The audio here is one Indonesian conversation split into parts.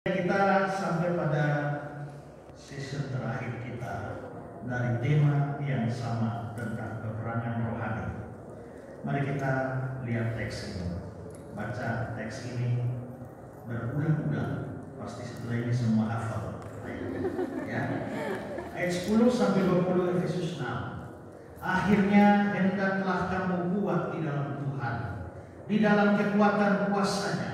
Kita sampai pada season terakhir kita dari tema yang sama tentang peperangan rohani. Mari kita lihat teks ini. Baca teks ini berulang-ulang. Pasti setelah ini semua hafal. Ya. Ayat 10 sampai 20 Efesus 6. Akhirnya hendaklah kamu kuat di dalam Tuhan, di dalam kekuatan kuasa-Nya.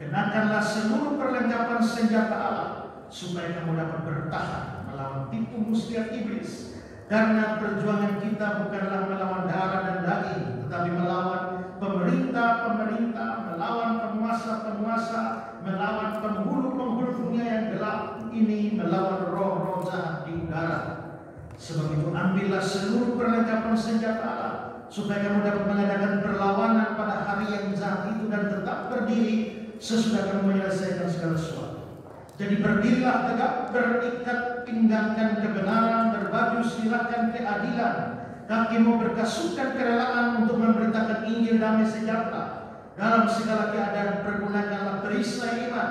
Kenakanlah seluruh perlengkapan senjata Allah, supaya kamu dapat bertahan melawan tipu muslihat iblis. Karena perjuangan kita bukanlah melawan darah dan daging, tetapi melawan pemerintah-pemerintah, melawan penguasa-penguasa, melawan penghulu-penghulu dunia yang gelap ini, melawan roh-roh jahat di udara. Sebab itu ambillah seluruh perlengkapan senjata Allah, supaya kamu dapat mengadakan perlawanan pada hari yang jahat itu dan tetap berdiri sesudah kamu menyelesaikan segala sesuatu. Jadi berdirilah tegak, berikat pinggangkan kebenaran, berbaju silahkan keadilan, kakimu berkasutkan kerelaan untuk memberitakan Injil damai sejahtera. Dalam segala keadaan pergunakanlah perisai iman,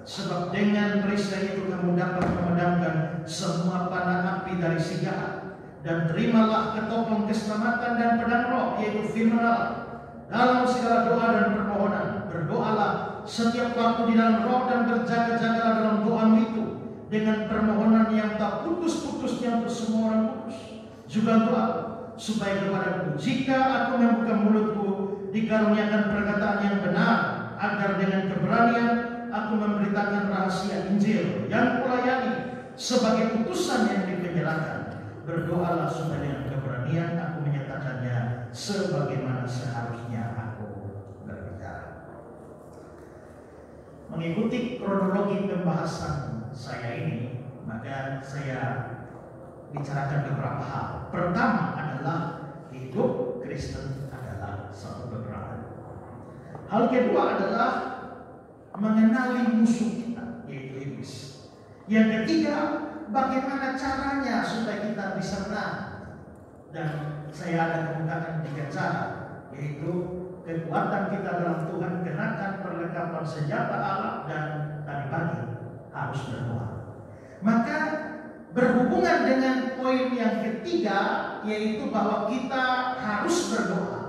sebab dengan perisai itu kamu dapat memadamkan semua panah api dari si jahat. Dan terimalah ketopong keselamatan dan pedang roh, yaitu firman Allah. Dalam segala doa dan permohonan berdoalah setiap waktu di dalam roh, dan berjaga-jagalah dalam doamu itu dengan permohonan yang tak putus-putusnya untuk semua orang kudus. Juga doa supaya kepadaku, jika aku membuka mulutku, dikaruniakan perkataan yang benar, agar dengan keberanian aku memberitakan rahasia Injil yang kulayani sebagai utusan yang dipenjarakan. Berdoalah supaya dengan keberanian aku menyatakannya sebagaimana seharusnya aku berbicara. Mengikuti kronologi pembahasan saya ini, maka saya bicarakan beberapa hal. Pertama adalah hidup Kristen adalah satu peperangan. Hal kedua adalah mengenali musuh kita, yaitu iblis. Yang ketiga, bagaimana caranya supaya kita bisa menang. Dan saya akan menggunakan 3 cara, yaitu kekuatan kita dalam Tuhan, kenakan perlengkapan senjata Allah, dan tadi pagi harus berdoa. Maka berhubungan dengan poin yang ketiga, yaitu bahwa kita harus berdoa.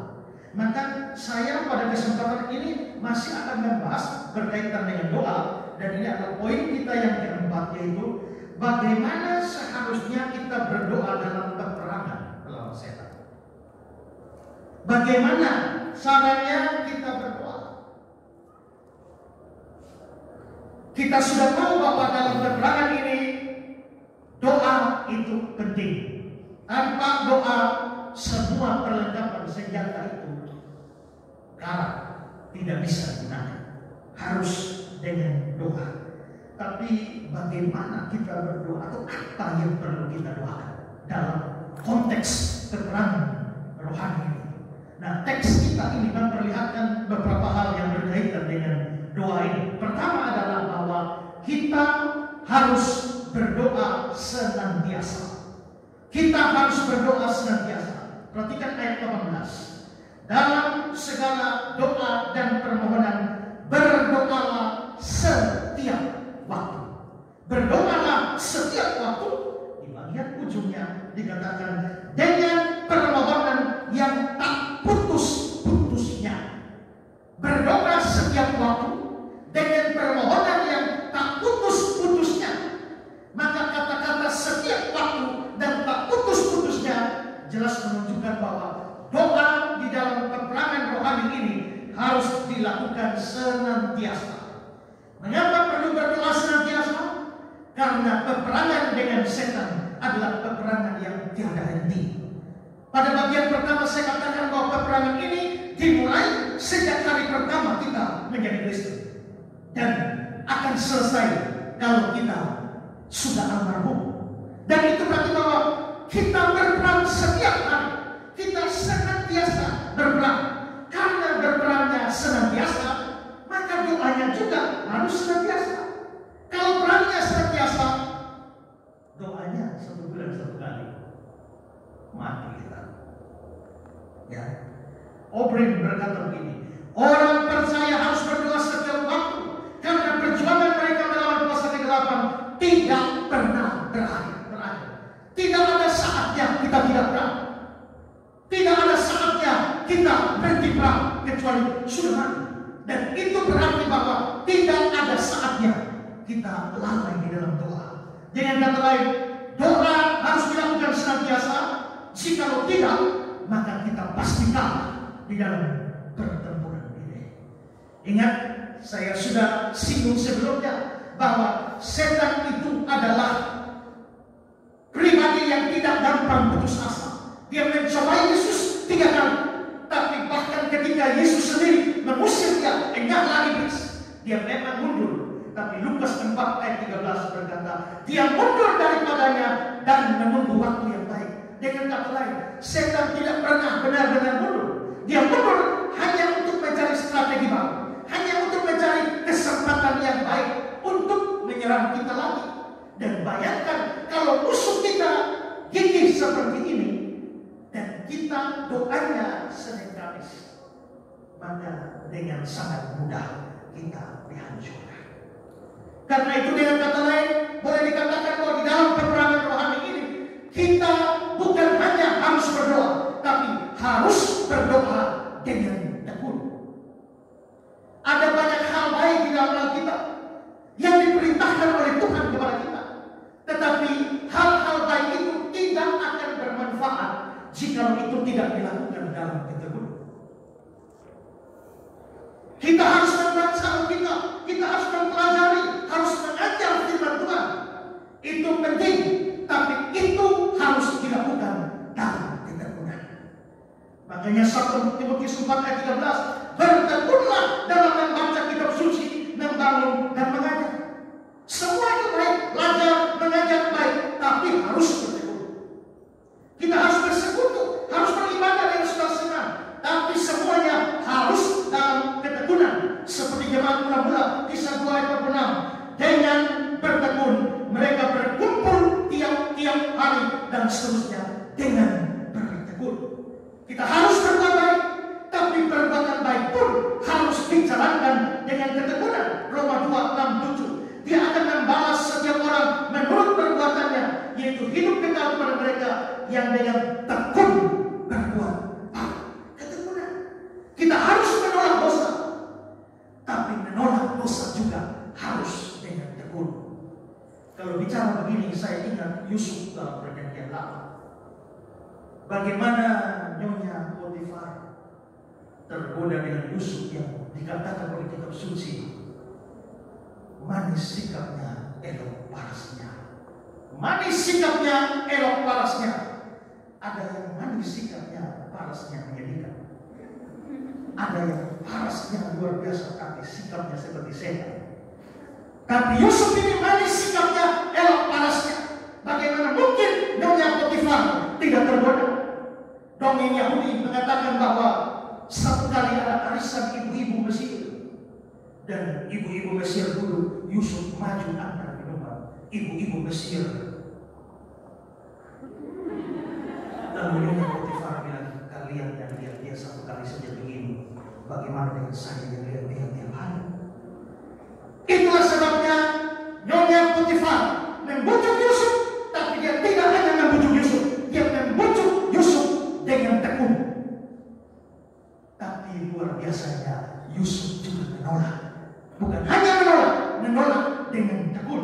Maka saya pada kesempatan ini masih akan membahas berkaitan dengan doa. Dan ini adalah poin kita yang keempat, yaitu bagaimana seharusnya kita berdoa dalam peperangan melawan setan. Bagaimana caranya kita berdoa? Kita sudah tahu bahwa dalam peperangan ini doa itu penting. Tanpa doa, semua perlengkapan senjata itu kalah, tidak bisa digunakan. Harus dengan doa. Tapi bagaimana kita berdoa, atau apa yang perlu kita doakan dalam konteks peperangan rohani ini? Nah, teks kita ini memperlihatkan beberapa hal yang berkaitan dengan doa ini. Pertama adalah bahwa kita harus berdoa senantiasa. Kita harus berdoa senantiasa. Perhatikan ayat 18. Dalam segala doa dan permohonan berdoalah setiap waktu. Berdoalah setiap waktu. Di bagian ujungnya dikatakan dengan permohonan yang tak putus-putusnya. Berdoa setiap waktu dengan permohonan yang tak putus-putusnya. Maka kata-kata setiap waktu dan tak putus-putusnya jelas menunjukkan bahwa doa di dalam peperangan rohani ini harus dilakukan senantiasa. Mengapa perlu berdoa senantiasa? Karena peperangan dengan setan adalah peperangan yang tiada henti. Pada bagian pertama saya katakan bahwa peperangan ini dimulai sejak hari pertama kita menjadi Kristen, dan akan selesai kalau kita sudah almarhum. Dan itu berarti bahwa kita berperang setiap hari. Kita senantiasa berperang. Karena berperangnya senantiasa, maka doanya juga harus senantiasa. Kalau perangnya senantiasa, doanya 1 bulan 1 kali, mati kita. Ya, O'Brien berkata begini, orang percaya harus berdoa setiap waktu, karena perjuangan mereka tidak pernah berakhir. Tidak ada saatnya kita tidak perang. Tidak ada saatnya kita berhenti perang kecuali sudah mati. Dan itu berarti bahwa tidak ada saatnya kita lalai di dalam doa. Dengan kata lain, doa harus dilakukan senantiasa. Jikalau tidak, maka kita pasti kalah di dalam pertempuran ini. Ingat, saya sudah singgung sebelumnya bahwa setan itu adalah pribadi yang tidak gampang putus asa. Dia mencobai Yesus 3 kali, tapi bahkan ketika Yesus sendiri mengusir dia, engahlah iblis, dia memang mundur. Tapi Lukas 4 ayat 13 berkata, dia mundur daripadanya dan menunggu waktu yang baik. Dengan kata lain, setan tidak pernah benar-benar mundur. Dia mundur hanya untuk mencari strategi baru, hanya untuk mencari kesempatan yang baik untuk menyerang kita lagi. Dan bayangkan kalau musuh kita gigih seperti ini dan kita doanya Senin Kamis, maka dengan sangat mudah kita dihancurkan. Karena itu dengan kata lain boleh dikatakan bahwa di dalam peperangan rohani ini kita bukan hanya harus berdoa, tapi harus berdoa dengan tekun. Ada banyak hal baik di dalam Alkitab yang diperintahkan oleh Tuhan kepada kita. Tetapi hal-hal baik itu tidak akan bermanfaat jika itu tidak dilakukan dalam ketekunan. Kita harus membaca Alkitab, kita harus mempelajari, harus mengajar firman Tuhan. Itu penting, tapi itu harus dilakukan dalam ketekunan. Makanya 1 Timotius 4 ayat 13, bertekunlah dalam membaca kitab suci, membangun dan mengajar. Semua itu baik, belajar, mengajar baik, tapi harus bertekun. Kita harus bersekutu, harus beribadah dengan senang-senang, tapi semuanya harus dalam ketekunan. Seperti jemaat mula-mula kisah 2 ayat 26, dengan bertekun mereka berkumpul tiap-tiap hari dan seterusnya dengan bertekun. Kita harus berbuat baik, tapi perbuatan baik pun harus dijalankan dengan ketekunan. Roma 2:6-7. Dia akan membalas setiap orang menurut perbuatannya, yaitu hidup kekal kepada mereka yang dengan tekun berbuat baik. Ketekunan. Kita harus menolak dosa, tapi menolak dosa juga harus dengan tekun. Kalau bicara begini, saya ingat Yusuf dalam Perjanjian Lama. Bagaimana Nyonya Potifar tergoda dengan Yusuf yang dikatakan oleh kitab suci, manis sikapnya, elok parasnya. Manis sikapnya, elok parasnya. Ada yang manis sikapnya, parasnya menyedihkan. Ada yang parasnya luar biasa, tapi sikapnya seperti setan. Tapi Yusuf ini manis sikapnya, elok parasnya. Bagaimana mungkin Nyonya Potifar tidak tergoda? Dongeng Yahudi mengatakan bahwa satu kali ada arisan ibu-ibu Mesir. Dan ibu-ibu Mesir dulu, Yusuf maju antara minuman ibu-ibu Mesir. Lalu Nyonya Potifar bilang, kalian yang lihat dia satu kali saja begini, bagaimana dengan saya yang lihat dia tiap hari? Itulah sebabnya Nyonya Potifar membujuk Yusuf, tapi dia tidak hanya membujuk Yusuf, dia membujuk Yusuf dengan tekun. Tapi luar biasanya Yusuf juga menolak. Bukan hanya menolak dengan tekun.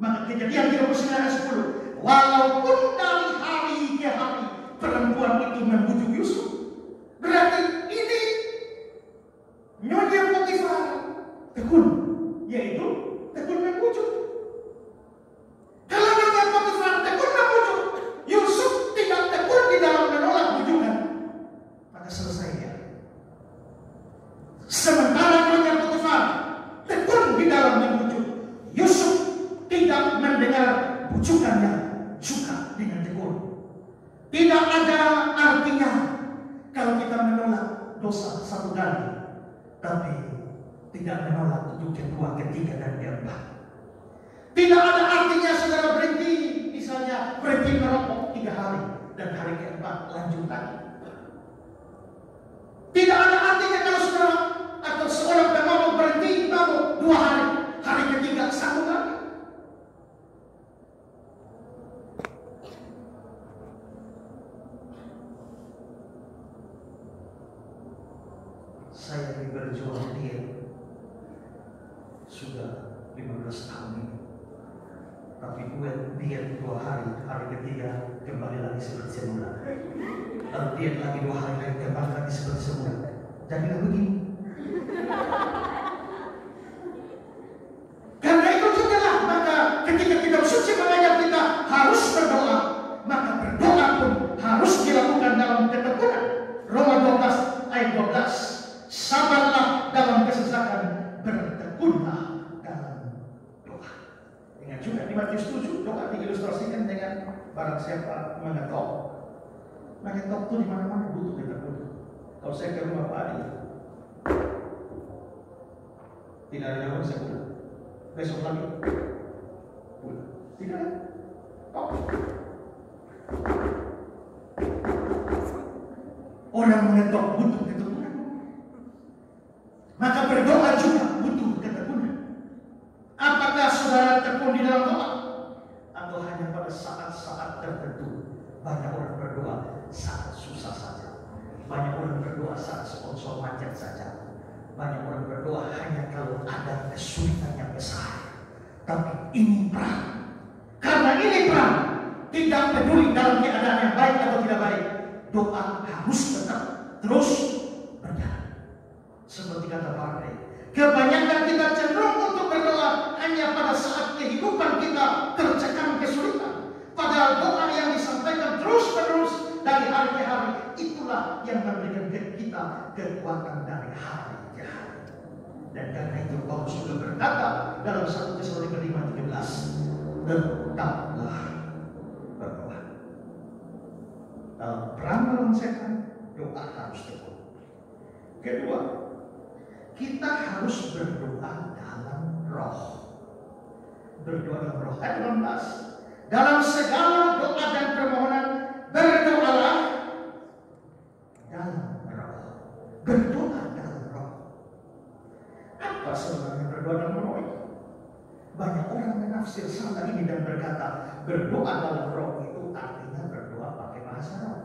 Maka Kejadian 39:10, walaupun dari hari ke hari perempuan itu membujuk Yusuf, berarti ini Nyonya Potifar tekun, yaitu tekun membujuk. Kalau Nyonya Potifar tekun membujuk, Yusuf tidak tekun di dalam menolak bujukan, maka selesai ya. Sementara Nyonya Potifar tekun di dalam membujuk, Yusuf tidak mendengar bujukannya juga dengan tekun. Tidak ada artinya kalau kita menolak dosa satu kali, tapi tidak menolak untuk kedua, ketiga, dan keempat. Tidak ada artinya saudara berhenti, misalnya berhenti merokok 3 hari, dan hari keempat lanjut lagi. Tidak ada artinya kalau saudara atau seorang pemabuk berhenti mabuk 2 hari, hari ketiga 1 kali. berjuang diet sudah 15 tahun ini. Tapi gue diet 2 hari, hari ketiga kembali lagi seperti semula. Lalu diet lagi 2 hari lagi kembali lagi seperti semula. Jadilah begini. Karena itu setelah maka ketika kitab suci mengajar kita harus berdoa, maka berdoa pun harus dilakukan dalam ketekunan. Roma 12 ayat 12. Sabarlah dalam kesesakan, bertekunlah dalam doa. Ingat juga di Matius 7 doa diilustrasikan dengan barang siapa mengetok. Mengetok itu di mana-mana butuh ketekunan. Kalau saya ke rumah Pak Adi, tidak ada jawaban, saya pulang. Besok lagi pulang. Tidak ada. Oh. Orang mengetok butuh ketekunan. Maka berdoa juga butuh ketekunan. Apakah saudara tekun di dalam doa? Atau hanya pada saat-saat tertentu? Banyak orang berdoa saat susah saja. Banyak orang berdoa saat sponsor macet saja. Banyak orang berdoa hanya kalau ada kesulitan yang besar. Tapi ini perang. Karena ini perang, tidak peduli dalam keadaan yang baik atau tidak baik, doa harus tetap terus berjalan. Seperti kata Pak Andre, kebanyakan kita cenderung untuk berdoa hanya pada saat kehidupan kita tercekam kesulitan. Padahal doa yang disampaikan terus-menerus dari hari ke hari, itulah yang memberikan kita kekuatan dari hari ke hari. Dan karena itu Paulus sudah berkata dalam 1 Tesalonika 5:13, tetaplah berdoa. Dalam perang melawan setan, doa harus tekun. Kedua, kita harus berdoa dalam roh. Berdoa dalam roh. Ayat 18. Dalam segala doa dan permohonan berdoalah dalam roh. Berdoa dalam roh. Apa sebenarnya berdoa dalam roh? Banyak orang menafsir salah ini dan berkata berdoa dalam roh itu artinya berdoa pakai bahasa roh.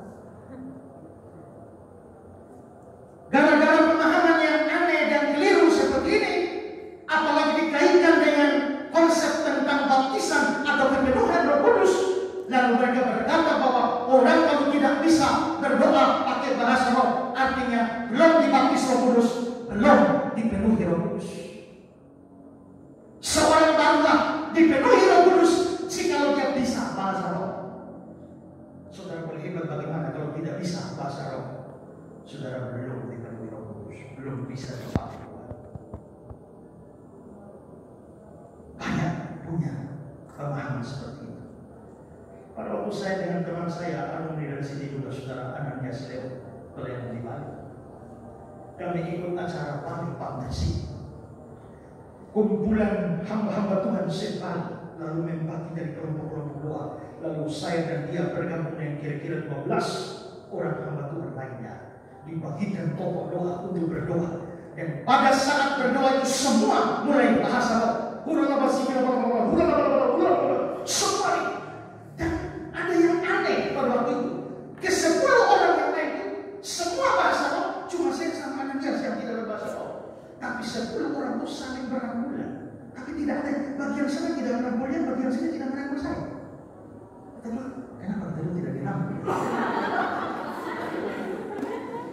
Gara-gara pemahaman yang aneh dan keliru seperti ini, apalagi dikaitkan dengan konsep tentang baptisan atau pemenuhan Roh Kudus, lalu mereka berkata bahwa orang kalau tidak bisa berdoa pakai bahasa roh, artinya belum dibaptis Roh Kudus, belum dipenuhi Roh Kudus. Seorang barulah dipenuhi Roh Kudus jika dia bisa bahasa roh. Saudara boleh hebat bagaimana kalau tidak bisa bahasa roh? Saudara belum dipenuhi Roh Kudus, belum bisa dipakai. Banyak punya pemahaman seperti itu. Pada waktu saya dengan teman saya, alumni dari sini juga saudara Ananias Leo, pelayan di Bali, kami ikut acara Bali Partnership, kumpulan hamba-hamba Tuhan se-Bali, lalu membagi dari kelompok-kelompok doa. Lalu saya dan dia bergabung dengan kira-kira 12 orang hamba Tuhan lainnya, dibagikan pokok doa untuk berdoa. Dan pada saat berdoa itu semua mulai bahasa roh. Semua ini. Dan ada yang aneh pada waktu itu. Ke-10 orang yang lain itu semua bahasa roh, cuma saya sama Ananias yang tidak berbahasa roh. Tapi 10 orang itu saling berangkulan. Tapi tidak ada bagian sana tidak merangkulnya, bagian sini tidak merangkul saya. Kenapa kita tidak dirangkul?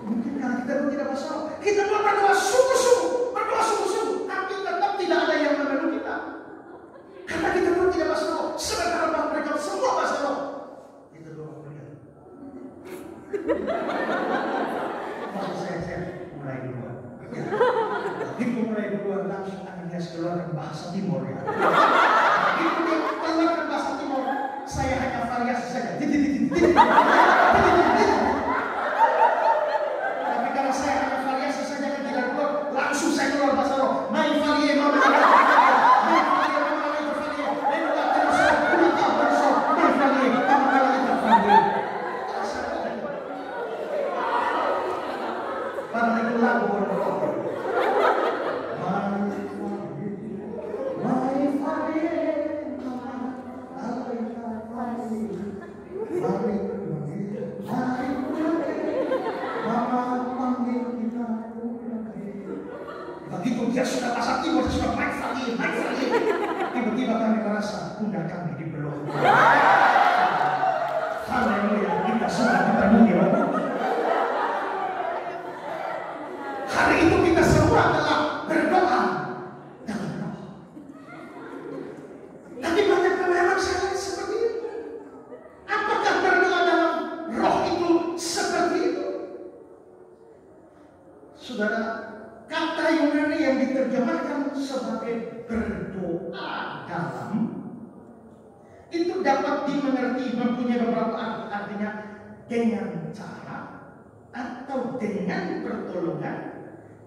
Mungkin karena kita tidak bahasa roh. Kita berdoa sungguh-sungguh, tapi tetap tidak ada yang memeluk kita. Karena kita pun tidak bahasa roh. Sementara mereka semua bahasa roh. Kita doa kuliah. Kalau saya mulai duluan. Begitu mulai duluan langsung Ananias keluarkan bahasa Timur ya. Begitu dia keluarkan bahasa Timur, saya hanya variasi saja. Tapi kalau saya hanya variasi saja kan tidak keluar, langsung saya keluar bahasa roh. Main varie, My mendatangi di belum. Haleluya, kita sudah dipenuhi oleh Roh. Hari itu kita semua adalah berdoa dalam Roh. Tapi banyak memang saya seperti itu. Apakah berdoa dalam Roh itu seperti itu? Saudara, kata Yunani yang diterjemahkan sebagai berdoa dalam itu dapat dimengerti mempunyai beberapa arti. Artinya dengan cara, atau dengan pertolongan,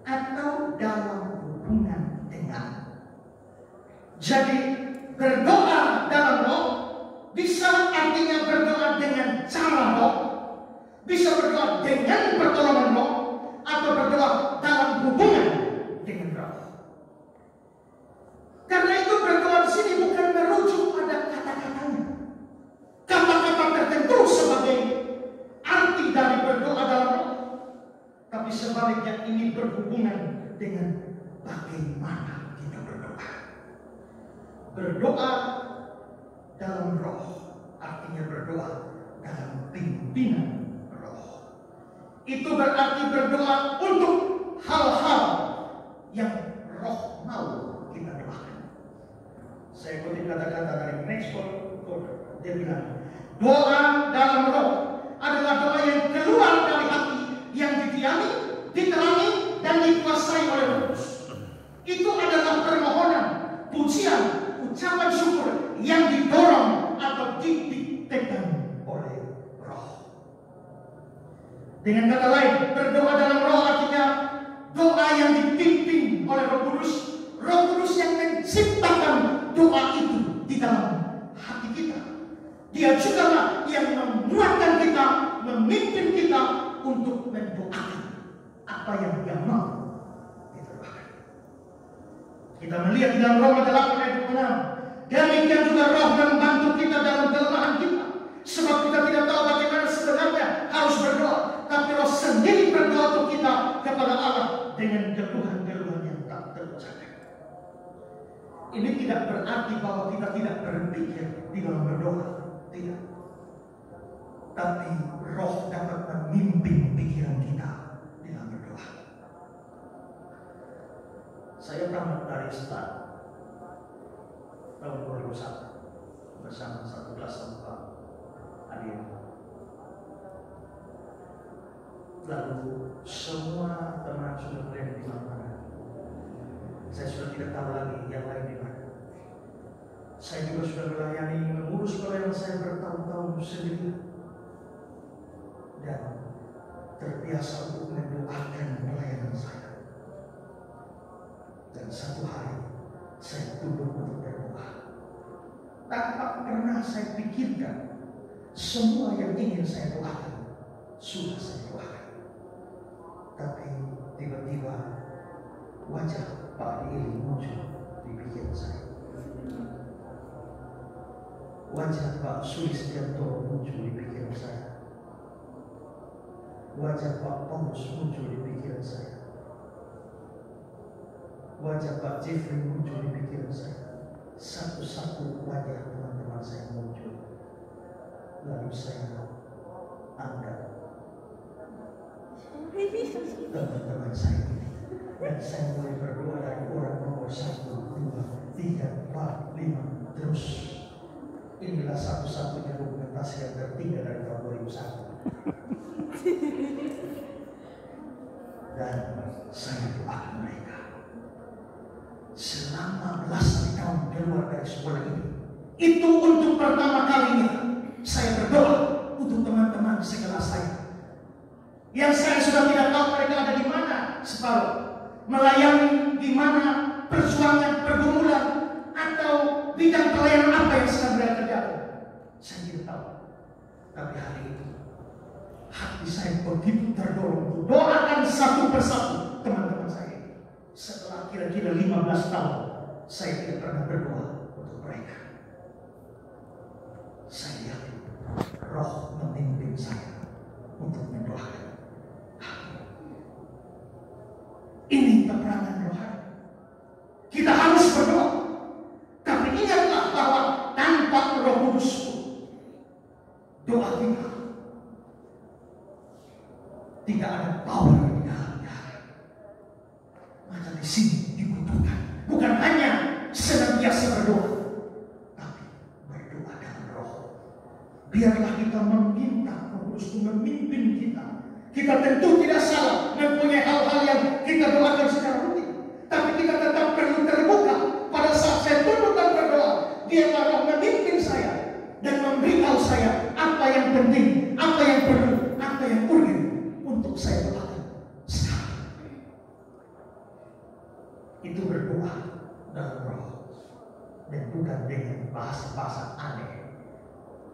atau dalam hubungan dengan. Jadi berdoa dalam Roh bisa artinya berdoa dengan cara Roh, bisa berdoa dengan pertolongan Roh, atau berdoa dalam hubungan dengan Roh. Karena itu berdoa di sini bukan merujuk pada kata-katanya, kata-kata tertentu sebagai arti dari berdoa dalam Roh, tapi sebaliknya ini berhubungan dengan bagaimana kita berdoa. Berdoa dalam Roh artinya berdoa dalam pimpinan Roh. Itu berarti berdoa untuk hal-hal yang Roh mau kita doakan. Saya kutip kata-kata dari Maxwell Corder. Dia bilang, doa dalam Roh adalah doa yang keluar dari hati, yang didiami, diterangi, dan dikuasai oleh Roh Kudus. Itu adalah permohonan, pujian, ucapan syukur yang didorong atau didiktekan oleh Roh. Dengan kata lain, berdoa dalam Roh artinya doa yang dipimpin oleh Roh Kudus. Roh Kudus yang menciptakan doa itu di dalam hati kita. Dia juga lah yang menguatkan kita, memimpin kita untuk mendoakan apa yang Dia mau kita doakan. Kita melihat di dalam Roma 8 ayat 26. Demikian juga Roh membantu kita dalam kelemahan kita. Sebab kita tidak tahu bagaimana sebenarnya harus berdoa, tapi Roh sendiri berdoa untuk kita kepada Allah dengan keluhan-keluhan yang tak terucapkan. Ini tidak berarti bahwa kita tidak berpikir di dalam berdoa, tidak. Tapi Roh dapat memimpin pikiran kita di dalam berdoa. Saya tamat dari Stan tahun 2001 bersama satu kelas tanpa hadir. Lalu semua teman sudah mulai di mana-mana. Saya sudah tidak tahu lagi yang lain di mana. Saya juga sudah melayani, mengurus pelayanan saya bertahun-tahun sendiri, dan terbiasa untuk mendoakan pelayanan saya. Dan satu hari saya duduk untuk berdoa. Tanpa pernah saya pikirkan semua yang ingin saya doakan sudah saya doakan. Tapi tiba-tiba wajah Pak Dili muncul di pikiran saya. Wajah Pak Sulistianto muncul di pikiran saya. Wajah Pak Paulus muncul di pikiran saya. Wajah Pak Jeffrey muncul di pikiran saya. Satu-satu wajah teman-teman saya muncul. Lalu saya angkat teman-teman saya ini, dan saya mulai berdoa dari orang nomor 1, 2, 3, 4, 5 terus. Inilah satu-satunya dokumentasi yang tertinggal dari tahun 2001. Dan saya doakan mereka. Selama belasan tahun keluar dari sekolah ini, itu untuk pertama kalinya saya berdoa untuk teman-teman sekelas saya, yang saya sudah tidak tahu mereka ada di mana separuh, melayani di mana, perjuangan, pergumulan, atau bidang pelayanan apa yang sedang mereka kerjakan. Saya tidak tahu. Tapi hari itu hati saya begitu terdorong untuk doakan satu persatu teman-teman saya. Setelah kira-kira 15 tahun saya tidak pernah berdoa untuk mereka. Saya yakin Roh memimpin saya untuk mendoakan. Ini peperangan rohani. Kita harus berdoa. Tapi ingatlah bahwa tanpa doa kita tidak ada power di dalamnya. Maka di sini dibutuhkan bukan hanya senantiasa berdoa, tapi berdoa dalam roh. Biarlah kita meminta Roh Kudus memimpin kita. Kita tentu tidak salah mempunyai hal-hal yang kita doakan secara rutin, tapi kita tetap perlu terbuka pada saat saya tunduk dan berdoa. Biarlah Roh memimpin saya dan memberitahu saya apa yang penting, apa yang perlu, apa yang urgen untuk saya doakan sekarang. Itu berdoa dalam roh dan bukan dengan bahasa-bahasa aneh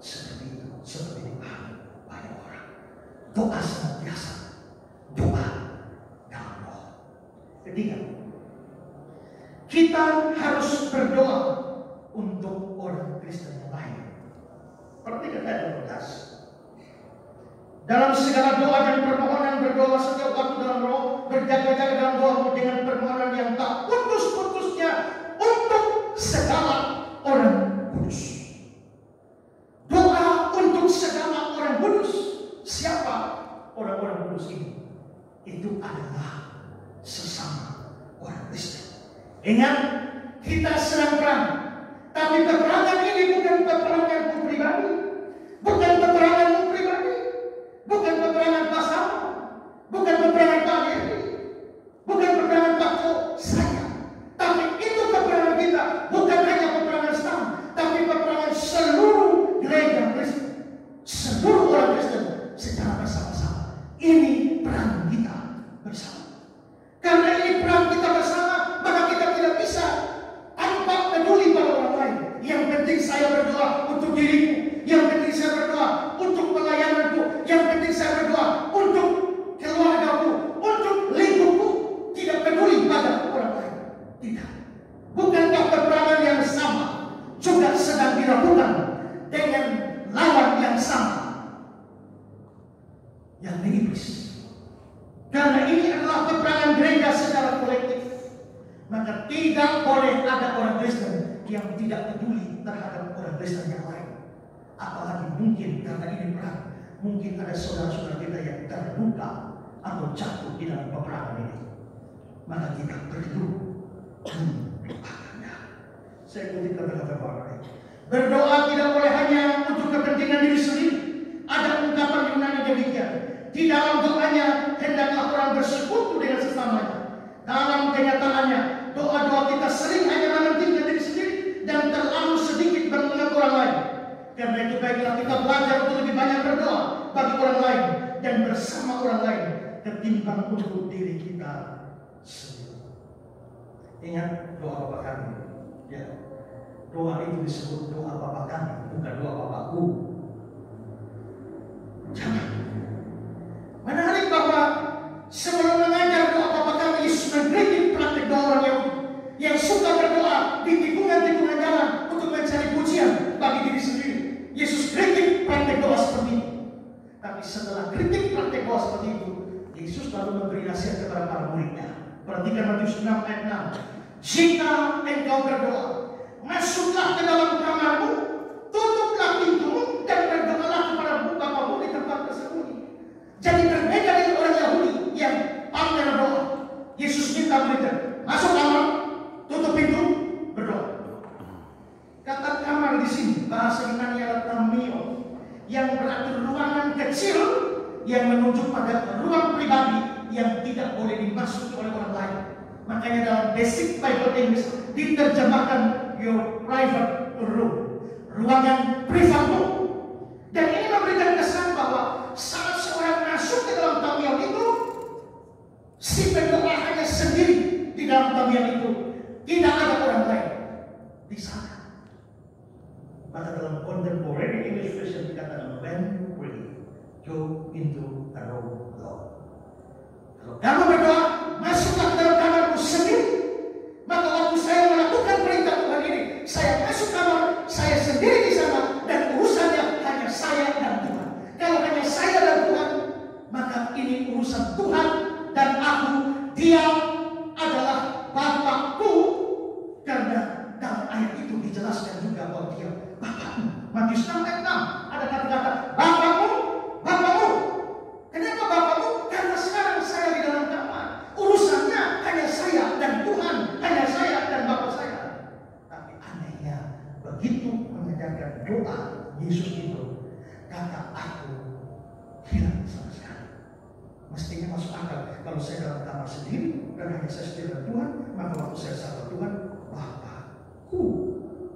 seperti itu, seperti dipahami banyak orang. Doa senantiasa, doa dalam roh. Ketiga, kita harus berdoa untuk orang Kristen yang lain. Perhatikan ayat 12. Dalam segala doa dan permohonan berdoa setiap waktu dalam roh, berjaga-jaga dalam doamu dengan permohonan yang tak putus-putusnya untuk segala orang kudus. Doa untuk segala orang kudus. Siapa orang-orang kudus ini? Itu adalah sesama orang Kristen. Ingat, kita sedang perang, tapi peperangan ini bukan peperanganku pribadi, bukan peperanganmu pribadi, bukan peperangan pasal, bukan peperangan Pak Heri, bukan peperangan Pak saya, tapi itu peperangan kita. Bukan hanya peperangan Islam, tapi peperangan seluruh gereja Kristen, seluruh orang Kristen secara bersama-sama. Ini perang kita bersama. Karena ini perang kita bersama, maka kita tidak bisa tanpa peduli pada orang lain. Yang penting saya berdoa untuk diriku, yang penting saya berdoa untuk pelayananku, yang penting saya berdoa untuk keluargaku, untuk lingkupku. Tidak peduli pada orang lain. Tidak. Bukankah peperangan yang sama juga sedang dilakukan dengan lawan yang sama, yang iblis? Karena ini adalah peperangan gereja secara kolektif, maka tidak boleh ada orang Kristen yang tidak peduli terhadap orang Kristen yang lain. Apalagi mungkin karena ini perang, mungkin ada saudara-saudara kita yang terluka atau jatuh di dalam peperangan ini. Maka kita perlu mendoakannya. Saya kutip kata-kata Bapak. Berdoa tidak boleh hanya untuk kepentingan diri sendiri. Ada ungkapan Yunani demikian. Di dalam doanya hendaklah orang bersekutu dengan sesamanya. Dalam kenyataannya, doa-doa kita sering hanya mementingkan diri sendiri dan terlalu sedikit mengingat orang lain. Karena itu baiklah kita belajar untuk lebih banyak berdoa bagi orang lain dan bersama orang lain ketimbang untuk diri kita sendiri. Ingat doa Bapa kami, ya. Doa itu disebut doa Bapa kami, bukan doa Bapakku. Jangan. Menarik bahwa sebelum mengajar doa Bapa kami, Yesus mengkritik praktik doa orang Yahudi yang suka berdoa di tikungan-tikungan jalan untuk mencari pujian bagi diri sendiri. Yesus kritik praktik doa seperti itu. Tapi setelah kritik praktik doa seperti itu, Yesus lalu memberi nasihat kepada para muridnya. Perhatikan Matius 6 ayat 6. Jika engkau berdoa, masuklah ke dalam kamarmu, tutuplah pintumu, dan berdoalah kepada Bapamu di tempat tersembunyi. Jadi berbeda dengan orang Yahudi yang pandai berdoa. Yesus minta muridnya, masuk kamar, tutup pintu, berdoa. Kata kamar di sini bahasa Yunani adalah tamio, yang berarti ruangan kecil yang menunjuk pada ruang pribadi yang tidak boleh dimasuki oleh orang lain. Makanya dalam basic Bible English diterjemahkan your private room, ruangan privatmu. Dan ini memberikan kesan bahwa saat seorang masuk ke dalam tamiang itu, si pendoa hanya sendiri di dalam tamiang itu, tidak ada orang lain di sana. Maka dalam contemporary English version dikatakan when we go into a room alone. Kalau kamu berdoa, masuklah ke dalam kamarmu sendiri. Maka waktu saya melakukan perintah Tuhan ini, saya masuk kamar, saya sendiri di sana, dan urusannya hanya saya dan Tuhan. Kalau hanya saya dan Tuhan, maka ini urusan Tuhan dan aku. Dia adalah Bapakku, karena dalam ayat itu dijelaskan juga bahwa dia Bapakmu. Matius 6 ayat 6 ada kata-kata begitu mengajarkan doa Yesus itu, kata aku hilang sama sekali. Mestinya masuk akal. Kalau saya dalam kamar sendiri dan hanya saya sendiri dan Tuhan, maka waktu saya sapa Tuhan, Bapakku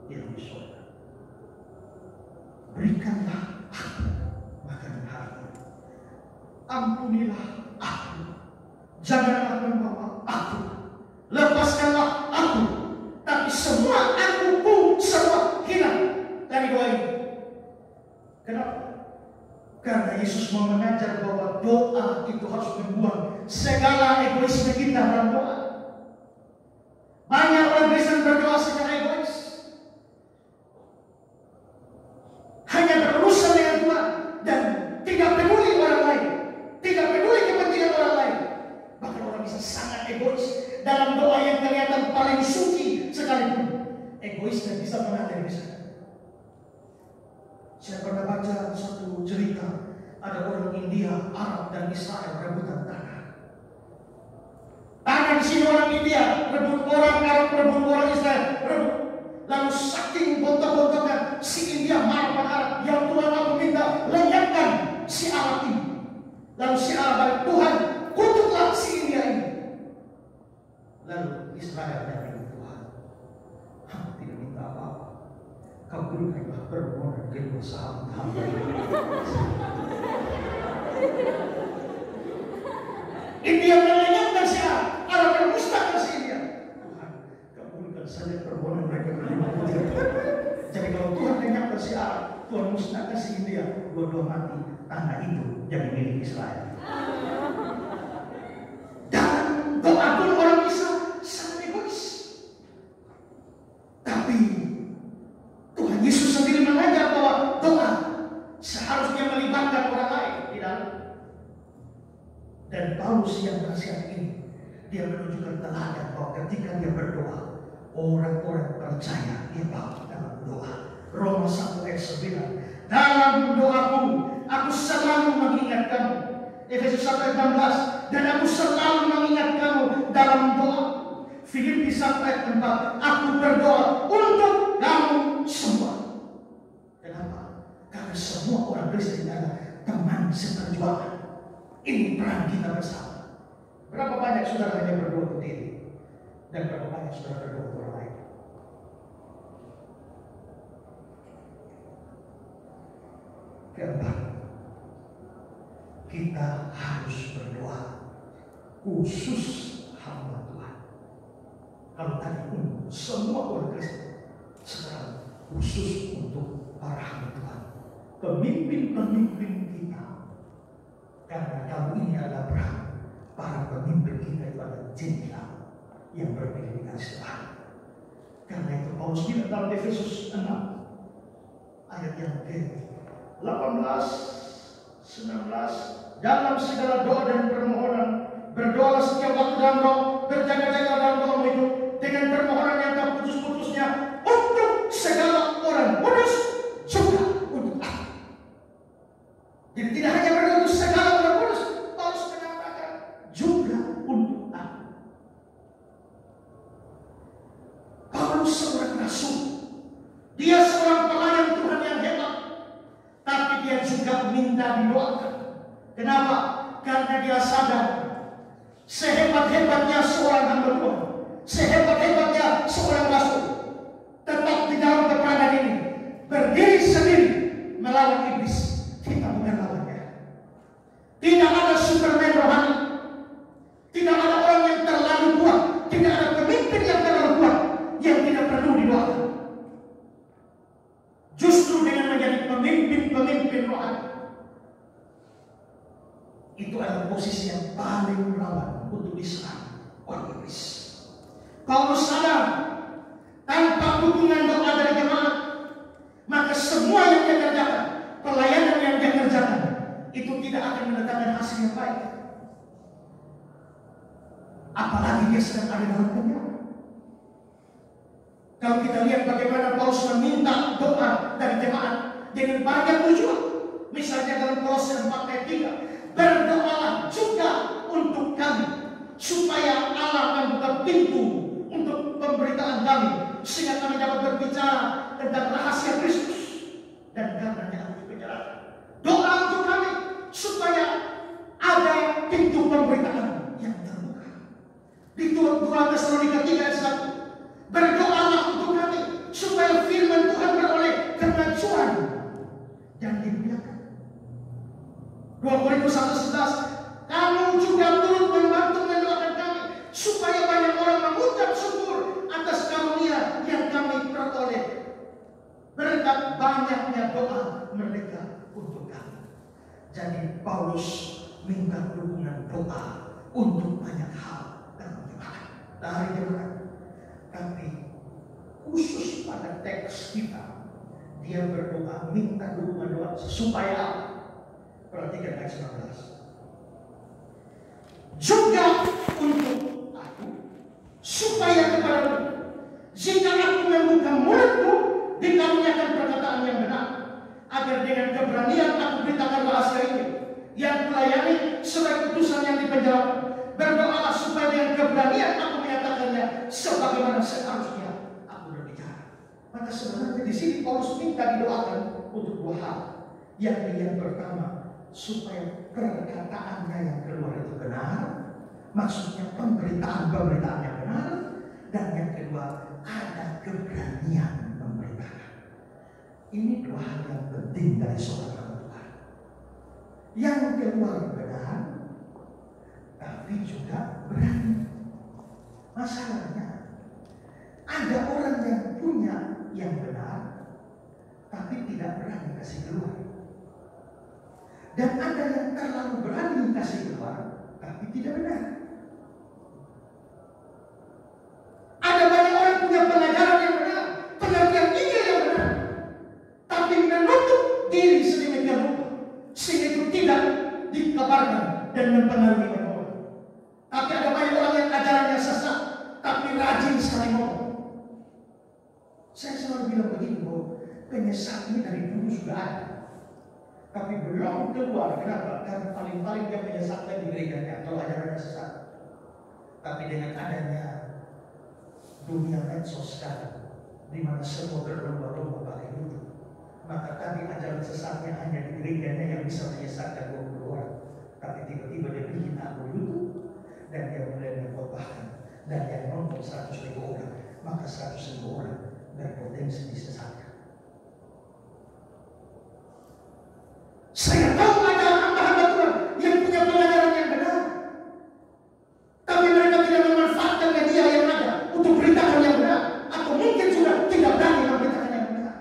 yang di surga, berikanlah aku makanan hari ini. Ampunilah aku, janganlah membawa aku, lepaskanlah aku, tapi semua aku pun semua hilang dari doa ini. Kenapa? Karena Yesus mau mengajar bahwa doa itu harus membuang segala egoisme kita dalam doa. Banyak orang Kristen berdoa secara egois, hanya berurusan dengan Tuhan dan tidak peduli orang lain, tidak peduli kepentingan orang lain. Bahkan orang bisa sangat egois dalam doa yang kelihatan paling suci sekalipun. Egois dan bisa mengalir bisa. Saya pernah baca satu cerita, ada orang India, Arab, dan Israel rebutan tanah. Tanah di sini orang India rebut orang Arab, rebut orang Israel, rebut. Lalu saking bontok-bontoknya si India marah pada Arab, yang Tuhan aku minta lenyapkan si Arab ini. Lalu si Arab balik, Tuhan kutuklah si India ini. Lalu Israel dari Tuhan, tidak minta apa-apa. Kau berikanlah permohonan kebesaran hamba ini. India melenyapkan si Arab, Arab bermusnahkan si India. Tuhan, kabulkan saja permohonan mereka berdua. Jadi kalau Tuhan lenyapkan si Arab, Tuhan musnahkan si India, dua-dua mati, tanah itu jadi milik Israel. Dan doa pun orang bisa sangat egois. Tapi Tuhan Yesus sendiri mengajar bahwa doa seharusnya melibatkan orang lain di dalam. Dan Paulus yang nasihat ini, dia menunjukkan teladan bahwa ketika dia berdoa, orang-orang percaya dia bawa dalam doa. Roma 1 ayat 9, dalam doaku aku selalu mengingat kamu. Efesus 1 ayat 16, dan aku selalu mengingat kamu dalam doa. Filipi 1 ayat 4, aku berdoa untuk kamu semua. Kenapa? Karena semua orang Kristen adalah teman seperjuangan. Ini peran kita bersama. Berapa banyak saudara hanya berdoa untuk diri, dan berapa banyak saudara berdoa untuk orang lain? Keempat, kita harus berdoa khusus hamba Tuhan. Kalau tadi untuk semua orang Kristen, sekarang khusus untuk para hamba Tuhan, pemimpin-pemimpin kita. Karena kalau ini adalah peran para pemimpin kita itu adalah jendela yang berbeda dengan Tuhan. Karena itu Paulus bilang dalam Efesus 6 ayat yang ke-18, 19, dalam segala doa dan permohonan berdoalah setiap waktu dalam roh, berjaga-jaga dalam doa itu dengan permohonan yang tak putus-putusnya untuk segala orang kudus juga untuk aku. Jadi tidak hanya berdoa untuk segala orang kudus, Paulus mengatakan juga untuk aku. Paulus seorang rasul, dia seorang pelayan Tuhan yang hebat, tapi dia juga minta didoakan. Kenapa? Karena dia sadar sehebat-hebatnya seorang hamba Tuhan, sehebat-hebatnya seorang rasul, tetap di dalam peperangan ini berdiri sendiri melawan iblis. Kita bukan lawannya. Tidak ada Superman rohani, tidak ada orang yang terlalu kuat, tidak ada pemimpin yang terlalu kuat yang tidak perlu didoakan. Justru dengan menjadi pemimpin rohani, itu adalah posisi yang paling rawan untuk diserang oleh iblis. Kalau sadar tanpa dukungan doa dari jemaat, maka semua yang dia kerjakan, pelayanan yang dia kerjakan, itu tidak akan mendatangkan hasil yang baik. Apalagi dia sedang ada dalam penjara. Kalau kita lihat bagaimana Paulus meminta doa dari jemaat dengan banyak tujuan. Misalnya dalam Kolose 4 ayat 3, berdoalah juga untuk kami supaya Allah membuka pintu untuk pemberitaan kami, sehingga kami dapat berbicara tentang rahasia Kristus. Dan karenanya aku menyerahkan doa untuk kami supaya ada pintu pemberitaan yang terbuka. Di 2 Tesalonika 3 ayat 1, berdoalah untuk kami supaya firman Tuhan beroleh kemajuan dan dimuliakan. 2 Korintus 1:11, kamu juga turut membantu mendoakan kami supaya banyak orang mengucap syukur atas karunia yang kami peroleh berkat banyaknya doa mereka untuk kami. Jadi Paulus minta dukungan doa untuk banyak hal dalam jemaat, dari jemaat. Tapi khusus pada teks kita, dia berdoa minta dukungan doa supaya perhatikan ayat 19. Juga untuk aku, supaya kepadamu, jika aku membuka mulutku, dikaruniakan perkataan yang benar, agar dengan keberanian aku beritakan rahasia ini yang kulayani sebagai utusan yang dipenjarakan. Berdoalah supaya dengan keberanian aku menyatakannya sebagaimana seharusnya aku berbicara. Maka sebenarnya di sini Paulus minta didoakan untuk 2 hal. Yang pertama, supaya perkataannya yang keluar itu benar, maksudnya pemberitaan yang benar, dan yang kedua ada keberanian memberitakan. Ini 2 hal yang penting dari seorang Tuhan. Yang keluar benar, tapi juga berani. Masalahnya ada orang yang punya yang benar, tapi tidak berani kasih keluar. Dan ada yang terlalu berani kasih keluar, tapi tidak benar. Ada banyak orang punya pengajaran yang benar, pengertian Injil yang benar, tapi menutup diri sedemikian rupa sehingga itu tidak dikabarkan dan mempengaruhi orang. Tapi ada banyak orang yang ajarannya sesat, tapi rajin sekali ngomong. Saya selalu bilang begini, bahwa penyesat ini dari dulu sudah ada, tapi belum keluar. Kenapa? Karena paling-paling dia menyesatkan di gerejanya kalau ajarannya sesat. Tapi dengan adanya dunia medsos sekarang, di mana semua berlomba-lomba pakai YouTube, maka tadi ajaran sesatnya hanya di gerejanya yang bisa menyesatkan 20 orang. Tapi tiba-tiba dia bikin akun YouTube dan dia mulai mengkhotbahkan, dan yang nonton 100.000 orang, maka 100.000 orang berpotensi disesatkan. Saya tahu ada hamba-hamba Tuhan yang punya pengajaran yang benar, tapi mereka tidak memanfaatkan media yang ada untuk beritakan yang benar, atau mungkin sudah tidak berani memberitakan yang benar.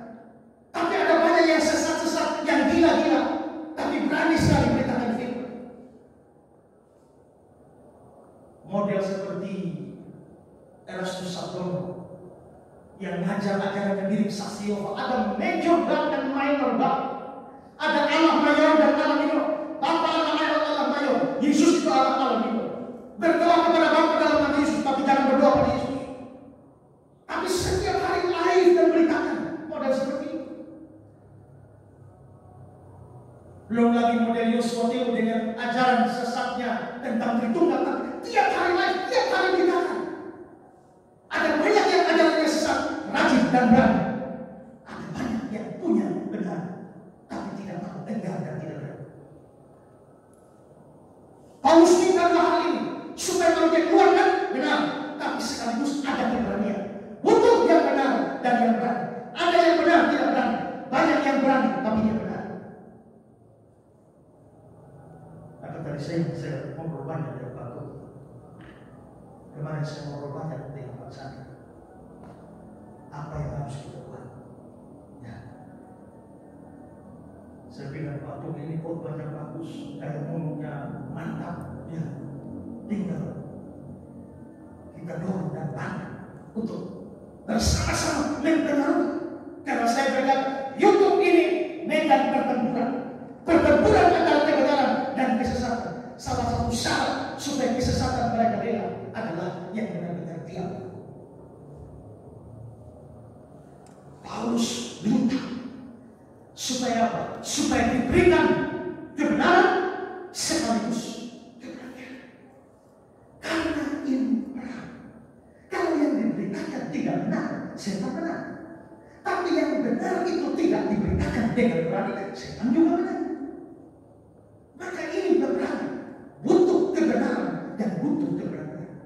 Tapi ada banyak yang sesat-sesat, yang gila-gila, tapi berani sekali beritakan firman. Model seperti Erastus Sabdono yang ngajar ajaran yang mirip saksi Yehova, ada major bank dan minor bank. Ada Allah mayor dan Allah minor. Bapa Allah mayor, Allah mayor. Yesus itu Allah minor. Berdoa kepada Bapa dalam nama Yesus, tapi jangan berdoa pada Yesus. Tapi setiap hari live dan beritakan model seperti itu. Belum lagi model Yosua dengan ajaran sesatnya tentang Tritunggal. Tiap hari live, tiap hari beritakan. Ada banyak yang ajarannya sesat, rajin dan berani. Ada banyak yang punya benar, tapi tidak mau enggan dan tidak berani. Paulus minta hal ini supaya kalau dia keluarkan benar, tapi sekaligus ada keberanian. Butuh yang benar dan yang berani. Ada yang benar tidak berani, banyak yang berani tapi dia benar. Maka tadi saya ngobrol banyak dengan Pak Tuh. Kemarin saya ngobrol banyak dengan Pak Sandi. Apa yang harus kita buat? Ya. Saya bilang Pak Tuh ini khotbahnya bagus, kayak ngomongnya mantap. Ya. Tinggal kita dorong dan bangun untuk bersama-sama mempengaruhi. Karena saya berkata YouTube ini medan pertempuran. Pertempuran antara kebenaran dan kesesatan. Salah satu syarat supaya kesesatan mereka bela adalah yang benar-benar diam. Paulus minta supaya apa? Supaya diberikan kebenaran sekaligus keberanian. Karena ini perang. Kalau yang diberitakan tidak benar, setan benar. Tapi yang dengan berani, setan juga menang. Maka ini berani, butuh kebenaran dan butuh keberanian.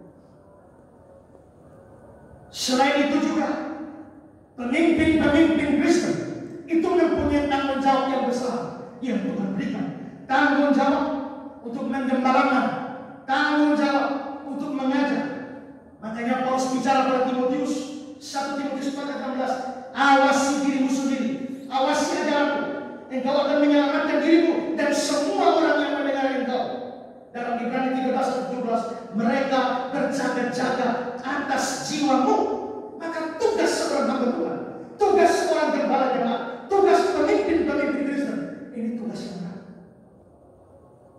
Selain itu juga, pemimpin-pemimpin Kristen itu mempunyai tanggung jawab yang besar yang Tuhan berikan. Tanggung jawab untuk menggembalakan, tanggung jawab untuk mengajar. Makanya Paulus bicara pada Timotius, 1 Timotius 4:16, awasi dirimu sendiri, awasi ajaranku, engkau akan menyelamatkan dirimu dan semua orang yang mendengar engkau. Dalam Ibrani 13:17, mereka berjaga-jaga atas jiwamu. Maka tugas seorang hamba Tuhan, tugas seorang gembala jemaat, tugas pemimpin-pemimpin Kristen, ini tugas yang berat.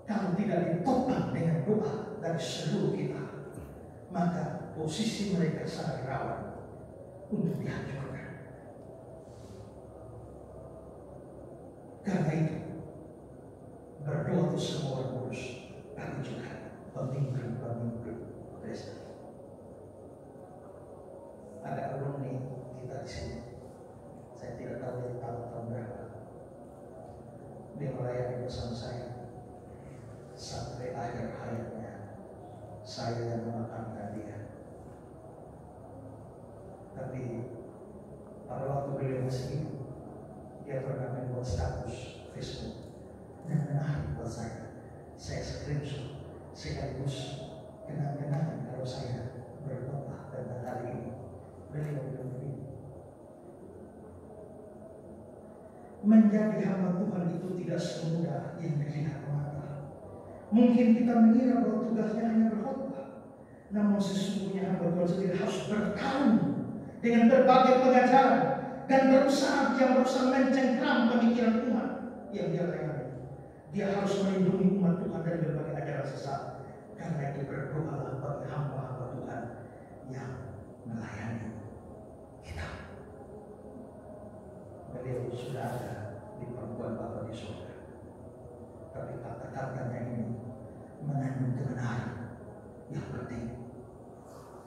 Kalau tidak ditopang dengan doa dari seluruh kita, maka posisi mereka sangat rawan untuk dihancurkan. Karena itu, berdoa itu semua orang kudus, tapi juga pemimpin-pemimpin Kristen. Ada alumni kita di sini. Saya tidak tahu dia tahun berapa. Dia melayani bersama saya sampai akhir hayatnya. Saya yang memakamkan dia. Tapi pada waktu beliau masih hidup, dia pernah membuat status Facebook dan menarik buat saya. Saya screenshot sekaligus kenang-kenangan kalau saya berdoa tentang hari ini. Beliau bilang begini, menjadi hamba Tuhan itu tidak semudah yang dilihat mata. Mungkin kita mengira bahwa tugasnya hanya berkhotbah, namun sesungguhnya hamba Tuhan sendiri harus bertarung dengan berbagai pengajaran dan yang berusaha mencengkram pemikiran umat yang dia layani. Dia harus melindungi umat Tuhan dari berbagai ajaran sesat. Karena itu berdoalah bagi hamba-hamba Tuhan yang melayani kita. Beliau sudah ada di pangkuan Bapa di surga, tapi kata-katanya ini mengandung kebenaran yang penting.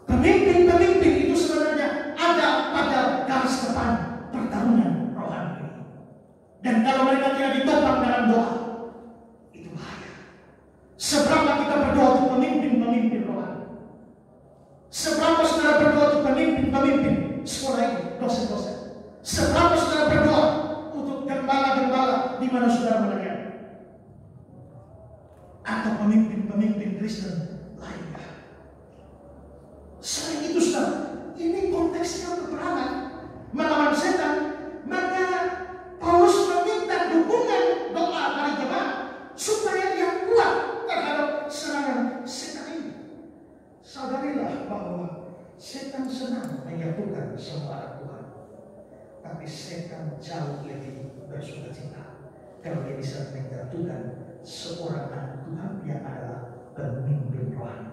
Pemimpin-pemimpin itu sebenarnya ada pada garis depan pertarungan rohani ini. Dan kalau mereka tidak ditopang dalam doa, itu bahaya. Seberapa kita berdoa untuk pemimpin-pemimpin rohani, seberapa saudara berdoa untuk pemimpin-pemimpin sekolah ini, dosen-dosen, seberapa saudara berdoa untuk gembala-gembala di mana saudara melayani, atau pemimpin-pemimpin Kristen lainnya. Selain itu saudara, ini konteksnya peperangan melawan setan. Maka Paulus meminta dukungan doa dari jemaat supaya dia kuat terhadap serangan setan ini. Sadarilah bahwa setan senang menyatukan semua anak Tuhan, tapi setan jauh lebih bersukacita kalau dia bisa menjatuhkan seorang anak Tuhan yang adalah pemimpin rohani.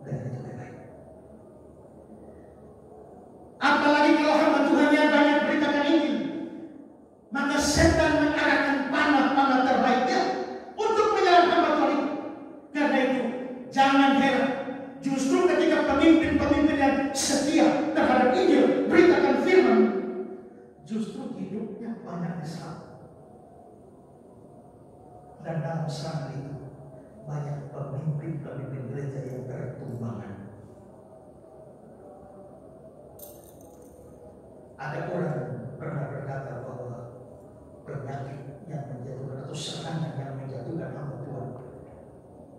Dan itu lebih baik. Apalagi kalau hamba Tuhan yang banyak beritakan Injil, maka setan mengarahkan panah-panah terbaiknya untuk menyerang hamba Tuhan itu. Karena itu jangan heran, justru ketika pemimpin-pemimpin yang setia terhadap Injil, beritakan firman, justru hidupnya banyak diserang. Dan dalam serangan itu banyak pemimpin-pemimpin gereja yang bertumbangan. Ada orang pernah berkata bahwa penyakit yang menjatuhkan atau serangan yang menjatuhkan hamba Tuhan,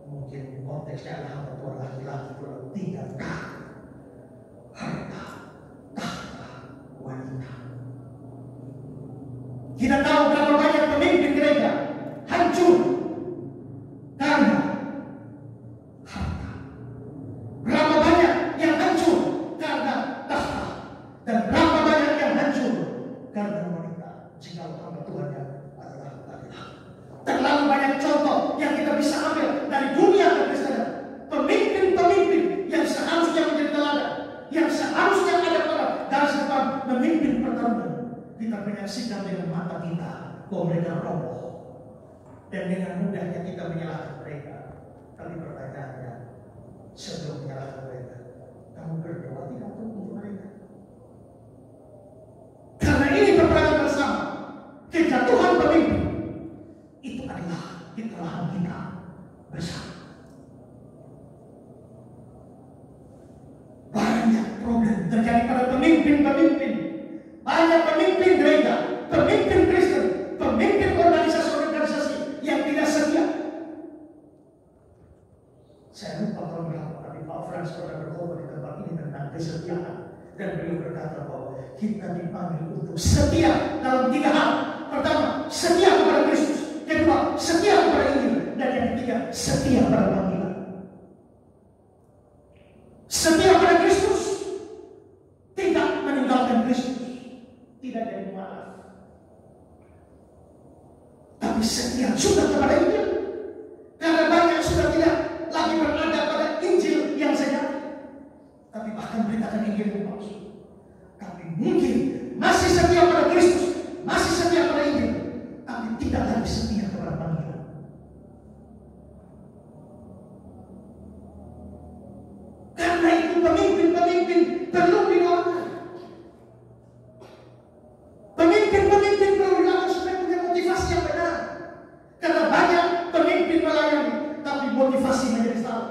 mungkin konteksnya adalah hamba Tuhan laki-laki bertiga harta, tahta, wanita. Kita tahu berapa banyak pemimpin gereja hancur karena harta. Berapa banyak yang hancur karena tahta, dan berapa banyak yang hancur karena wanita. Jika hamba Tuhan yang adalah laki-laki. Terlalu banyak contoh yang kita bisa ambil dari dunia kekristenan. Pemimpin-pemimpin yang seharusnya menjadi teladan, yang seharusnya ada pada garis depan memimpin pertarungan, kita menyaksikan dengan mata kita bahwa mereka roboh. Dan dengan mudahnya kita menyalahkan mereka. Tapi pertanyaannya, sebelum menyalahkan mereka, kamu berdoa tidak untuk mereka? Karena ini Banyak pemimpin gereja, pemimpin Kristen, pemimpin organisasi-organisasi yang tidak setia. Saya lupa tahun berapa, tapi Pak Frans pernah berkhotbah di tempat ini tentang kesetiaan. Dan beliau berkata bahwa kita dipanggil untuk setia dalam 3 hal. Pertama, setia kepada Kristus. Kedua, setia kepada Injil. Dan yang ketiga, setia pada panggilan. Setia pada Kristus, tidak meninggalkan Kristus, tidak jadi maaf. Tapi setia juga kepada Injil. Karena banyak sudah tidak lagi berada pada Injil yang sejati, tapi bahkan beritakan Injil yang palsu. Tapi mungkin masih setia pada Kristus, masih setia pada Injil, tapi tidak lagi setia kepada panggilan. Karena itu pemimpin-pemimpin perlu didoakan. Pemimpin-pemimpin perlu didoakan supaya punya motivasi yang benar. Karena banyak pemimpin melayani, tapi motivasi menjadi salah.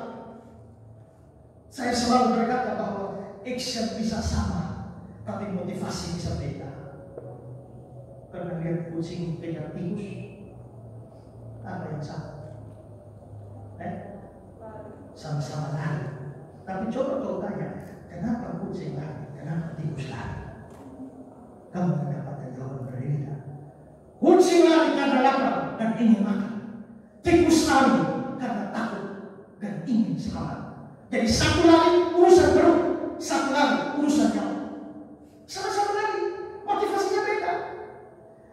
Saya selalu berkata bahwa action bisa sama, tapi motivasi bisa beda. Pernah lihat kucing kejar tikus? Apa yang sama? Sama-sama lari. Tapi coba kau tanya, kenapa kucing lari? Kenapa tikus lari? Kamu mendapatkan jawaban berbeda. Kucing lari karena lapar dan ingin makan. Tikus lari karena takut dan ingin selamat. Jadi satu lari urusan perut, satu lari urusan nyawa. Sama-sama lari, motivasinya beda.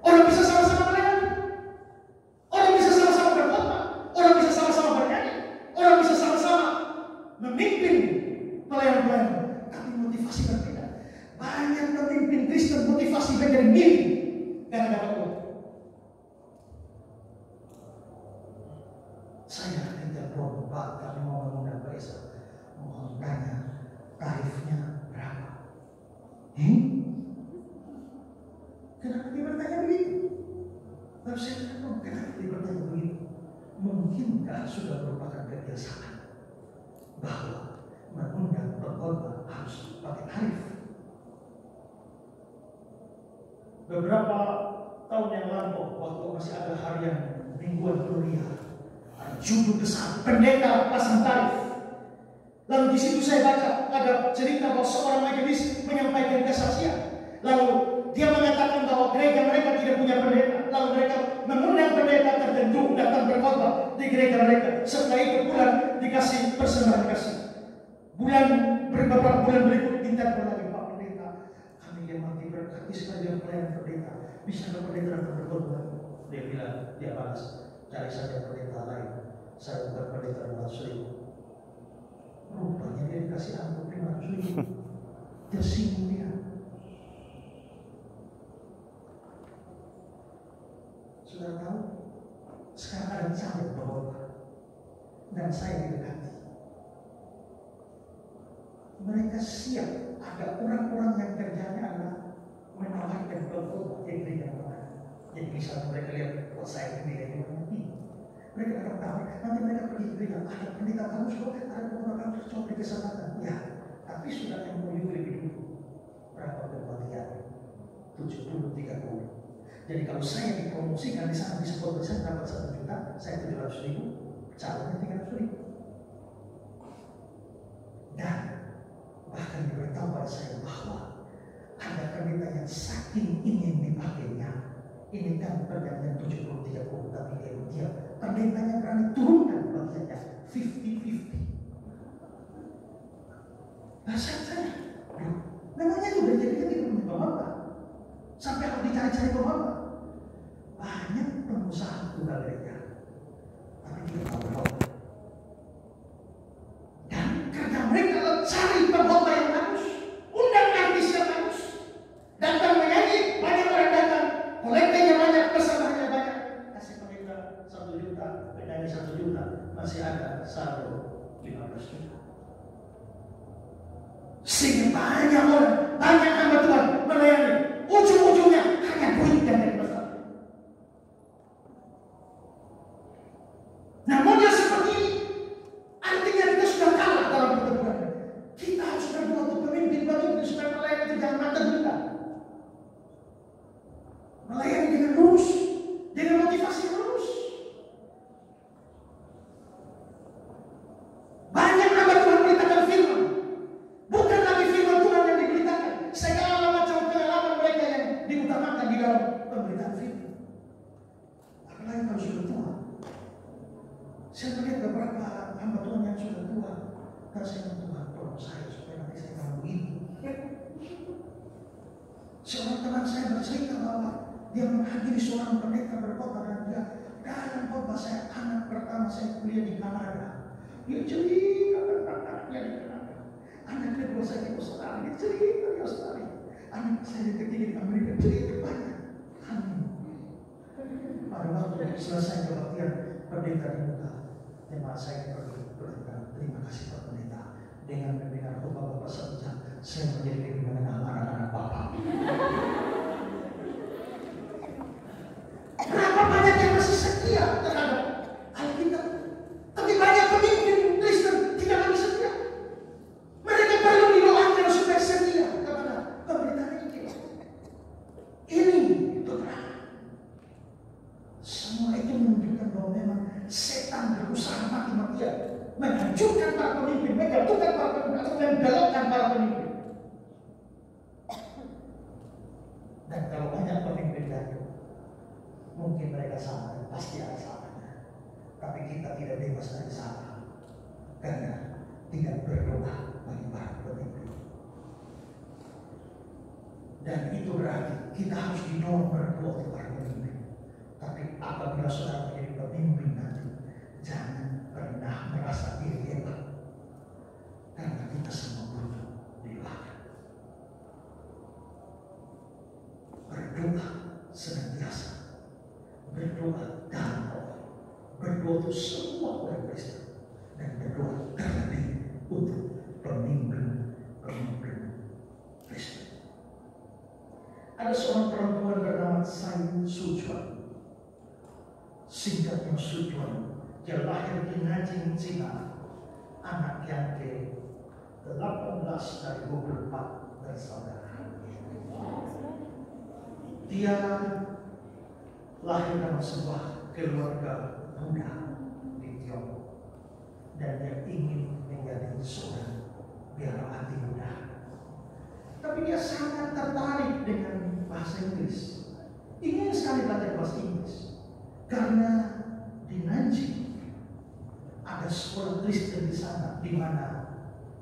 Orang bisa sama-sama melayani, orang bisa sama-sama berkhotbah, orang bisa sama-sama bernyanyi, orang bisa sama-sama memimpin pelayan-pelayan, tapi motivasi berbeda. Banyak pemimpin Kristen motivasi menjadi milik gara-gara uang. Saya tidak tahu Pak, kami mau mengundang Pak Esa. Mohon tanya, tarifnya berapa? Kenapa dia bertanya begitu? Lalu saya katakan, kenapa dia bertanya begitu? Mungkinkah sudah merupakan kebiasaan bahwa mengundang pengkhotbah harus pakai tarif? Beberapa tahun yang lalu, waktu masih ada harian mingguan Gloria, ada judul besar, pendeta pasang tarif. Lalu di situ saya baca ada cerita bahwa seorang majelis menyampaikan kesaksian. Lalu dia mengatakan bahwa gereja mereka tidak punya pendeta. Lalu mereka mengundang pendeta tertentu datang berkhotbah di gereja mereka. Setelah itu pulang dikasih persembahan kasih. Beberapa bulan berikut ditelepon lagi, Pak Pendeta, kami yang mati berkati sekali yang pelayan pendeta. Bisa ke pendeta datang berkhotbah? Dia bilang, dia balas, cari saja pendeta lain. Saya bukan pendeta 200.000. Rupanya dia dikasih amplop 500.000. Tersinggung dia. Sudah tahu, sekarang ada saya berkhotbah dan saya didekati. Mereka siap, ada orang-orang yang kerjanya adalah menawarkan berkhotbah di gereja mereka. Jadi misalnya mereka lihat, oh saya di gereja ini. Mereka akan tahu, nanti mereka pergi ke gereja, ada pendeta kamu, ada pengkhotbah kamu, coba di kesempatan. Ya, tapi sudah yang mau lebih dulu. Berapa pembagian? 70-30. Jadi kalau saya dipromosikan di sana bisa khotbah saya dapat 1 juta, saya 700.000, calonnya 300.000. Dan bahkan diberitahu pada saya bahwa ada pendeta yang saking ingin dipakainya. Ini kan perjanjian 70-30, tapi dia pendetanya berani turunkan bagiannya 50-50. Nah saya, memangnya udah jadi tidak punya pembawa. Sampai harus dicari-cari pembawa. Banyak pengusaha tunggal gereja, tapi tidak mau berkhotbah. Dan kerja mereka cari pembawa yang bagus, undang artis yang bagus, datang menyanyi, banyak orang datang, kolektanya banyak, persembahannya banyak. Kasih pendeta 1 juta, penyanyi 1 juta, masih ada saldo 15 juta. Sehingga banyak orang, banyak hamba Tuhan melayani. Ujung-ujungnya hanya duit yang dari besar. Nah, model melayani dengan lurus, dengan motivasi yang lurus. Banyak hamba Tuhan beritakan firman, bukan lagi firman Tuhan yang diberitakan, segala macam pengalaman mereka yang diutamakan di dalam pemberitaan firman. Apalagi kalau sudah tua. Saya melihat beberapa hamba Tuhan yang sudah tua, dan saya Tuhan tolong saya supaya nanti saya tahu begini. Seorang teman saya bercerita bahwa dia menghadiri seorang pendeta berkhotbah dan dia dalam khotbah saya anak pertama saya kuliah di Kanada. Dia cerita tentang anaknya di Kanada. Anak kedua saya di Australia, dia cerita di Australia. Anak saya yang ketiga di Amerika, cerita banyak. Amin. Pada waktu selesai kebaktian pendeta di muka, tema saya berkata, terima kasih Pak Pendeta. Dengan mendengar khotbah Bapak sejak saya menjadi lebih mengenal anak-anak Bapak. Berapa banyak yang masih setia terhadap Alkitab, tapi banyak pemimpin Kristen tidak lagi setia. Mereka perlu didoakan supaya setia kepada pemberitaan Injil. Ini terang. Semua itu menunjukkan bahwa memang setan berusaha mati-matian menghancurkan para pemimpin, menjatuhkan para pemimpin, atau membelokkan para pemimpin. Dan kalau banyak pemimpin jatuh, mungkin mereka salah, pasti ada salahnya. Tapi kita tidak bebas dari salah, karena tidak berdoa bagi para pemimpin. Dan itu berarti kita harus didorong berdoa untuk para pemimpin. Tapi apabila saudara menjadi pemimpin nanti, jangan pernah merasa diri hebat, karena kita semua butuh didoakan. Berdoa senantiasa, berdoa dalam roh, berdoa untuk semua orang Kristen, dan berdoa terlebih untuk pemimpin Kristen. Ada seorang perempuan bernama Tsai Sujuan, singkatnya Sujuan. Dia lahir di Nanjing, China, anak yang ke-18 dari 24 bersaudara. Dia lahir dalam sebuah keluarga Buddha di Tiongkok, dan dia ingin menjadi seorang biarawati Buddha. Tapi dia sangat tertarik dengan bahasa Inggris, ingin sekali belajar bahasa Inggris, karena di Nanjing ada sekolah Kristen di sana, di mana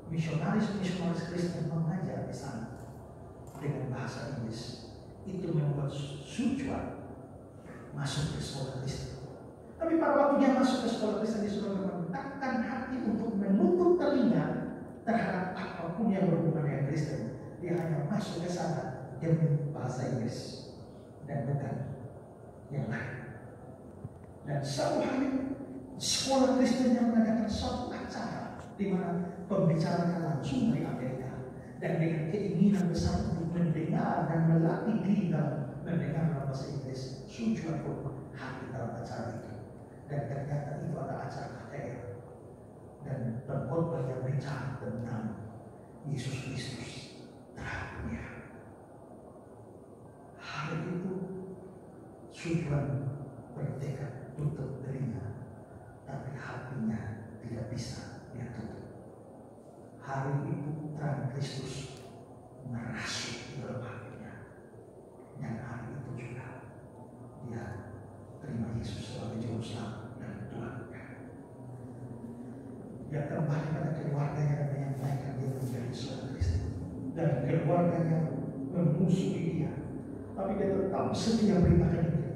misionaris Kristen mengajar di sana dengan bahasa Inggris. Itu membuat Sujuan masuk ke sekolah Kristen. Tapi pada waktu dia masuk ke sekolah Kristen, dia sudah mementakkan hati untuk menutup telinga terhadap apapun yang berhubungan dengan Kristen. Dia hanya masuk ke sana demi bahasa Inggris dan bukan yang lain. Dan satu hari sekolah Kristen yang mengadakan suatu acara di mana pembicaranya langsung dari Amerika, dan dengan keinginan besar untuk mendengar dan melatih diri dalam mendengar bahasa Inggris. Sujuan pun hadir dalam acara itu, dan ternyata itu ada acara KKR, dan pengkhotbah yang bicara tentang Yesus Kristus terangnya. Hari itu Sujuan bertekad tutup telinga, tapi hatinya tidak bisa dia tutup. Hari itu terang Kristus merasuk dalam hatinya, dan hari itu juga dia terima Yesus sebagai Juru Selamat dan Tuhannya. Dia kembali pada keluarganya dan menyampaikan dia menjadi seorang Kristen, dan keluarganya memusuhi dia, tapi dia tetap setia beritakan itu